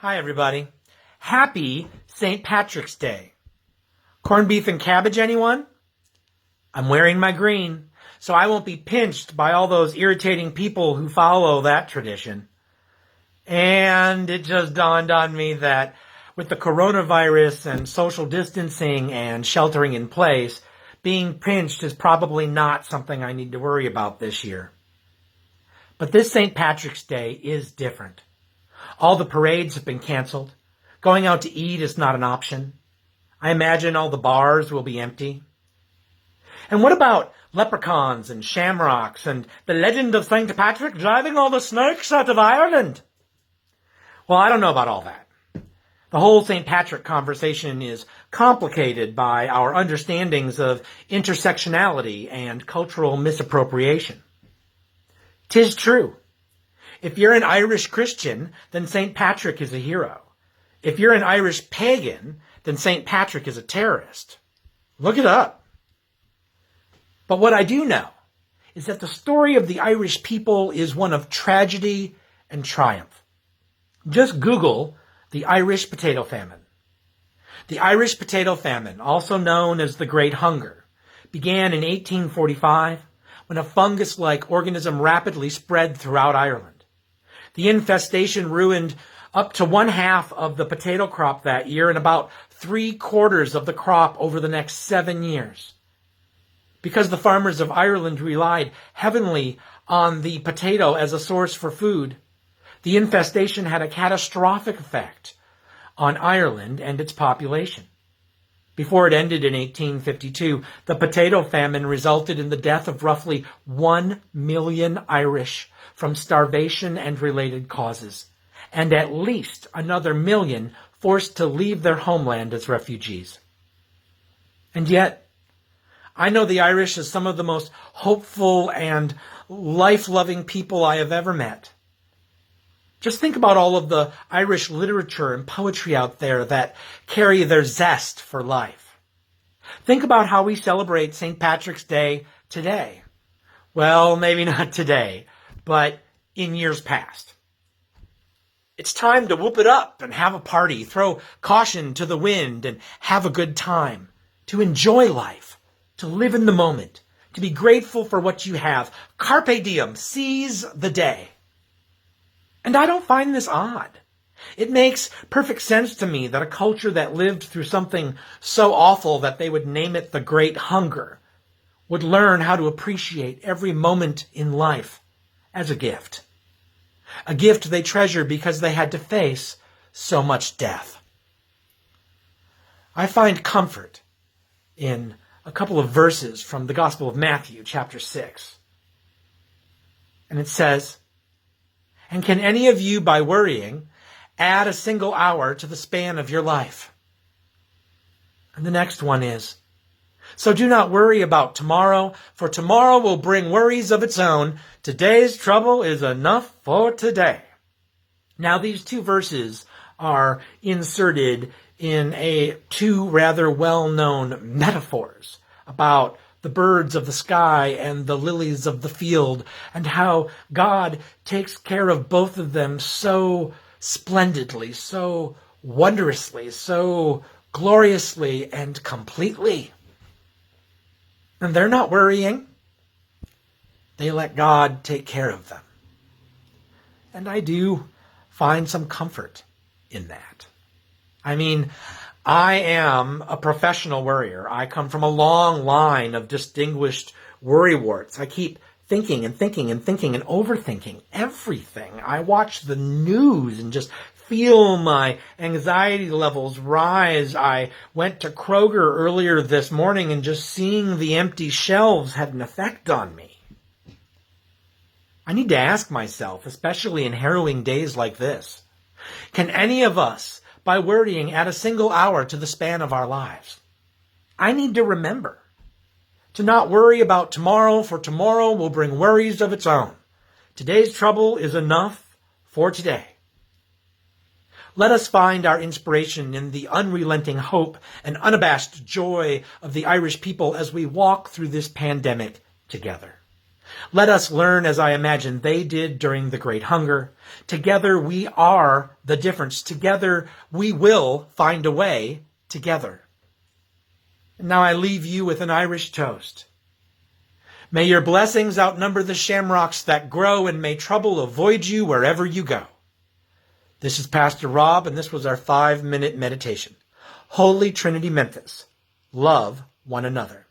Hi, everybody. Happy St. Patrick's Day. Corned beef and cabbage, anyone? I'm wearing my green, so I won't be pinched by all those irritating people who follow that tradition. And it just dawned on me that with the coronavirus and social distancing and sheltering in place, being pinched is probably not something I need to worry about this year. But this St. Patrick's Day is different. All the parades have been canceled. Going out to eat is not an option. I imagine all the bars will be empty. And what about leprechauns and shamrocks and the legend of St. Patrick driving all the snakes out of Ireland? Well, I don't know about all that. The whole St. Patrick conversation is complicated by our understandings of intersectionality and cultural misappropriation. 'Tis true. If you're an Irish Christian, then St. Patrick is a hero. If you're an Irish pagan, then St. Patrick is a terrorist. Look it up. But what I do know is that the story of the Irish people is one of tragedy and triumph. Just Google the Irish potato famine. The Irish potato famine, also known as the Great Hunger, began in 1845 when a fungus-like organism rapidly spread throughout Ireland. The infestation ruined up to 1/2 of the potato crop that year and about 3/4 of the crop over the next 7 years. Because the farmers of Ireland relied heavily on the potato as a source for food, the infestation had a catastrophic effect on Ireland and its population. Before it ended in 1852, the potato famine resulted in the death of roughly 1 million Irish from starvation and related causes, and at least another million forced to leave their homeland as refugees. And yet, I know the Irish as some of the most hopeful and life-loving people I have ever met. Just think about all of the Irish literature and poetry out there that carry their zest for life. Think about how we celebrate St. Patrick's Day today. Well, maybe not today, but in years past. It's time to whoop it up and have a party, throw caution to the wind and have a good time, to enjoy life, to live in the moment, to be grateful for what you have. Carpe diem, seize the day. And I don't find this odd. It makes perfect sense to me that a culture that lived through something so awful that they would name it the Great Hunger would learn how to appreciate every moment in life as a gift. A gift they treasure because they had to face so much death. I find comfort in a couple of verses from the Gospel of Matthew, chapter 6. And it says, "And can any of you, by worrying, add a single hour to the span of your life?" And the next one is, "So do not worry about tomorrow, for tomorrow will bring worries of its own. Today's trouble is enough for today." Now, these two verses are inserted in two rather well-known metaphors about the birds of the sky and the lilies of the field, and how God takes care of both of them so splendidly, so wondrously, so gloriously and completely. And they're not worrying. They let God take care of them. And I do find some comfort in that. I mean, I am a professional worrier. I come from a long line of distinguished worrywarts. I keep thinking and thinking and thinking and overthinking everything. I watch the news and just feel my anxiety levels rise. I went to Kroger earlier this morning and just seeing the empty shelves had an effect on me. I need to ask myself, especially in harrowing days like this, can any of us, by worrying, add a single hour to the span of our lives? I need to remember to not worry about tomorrow, for tomorrow will bring worries of its own. Today's trouble is enough for today. Let us find our inspiration in the unrelenting hope and unabashed joy of the Irish people as we walk through this pandemic together. Let us learn as I imagine they did during the Great Hunger. Together we are the difference. Together we will find a way together. And now I leave you with an Irish toast. May your blessings outnumber the shamrocks that grow, and may trouble avoid you wherever you go. This is Pastor Rob, and this was our 5-minute meditation. Holy Trinity Memphis. Love one another.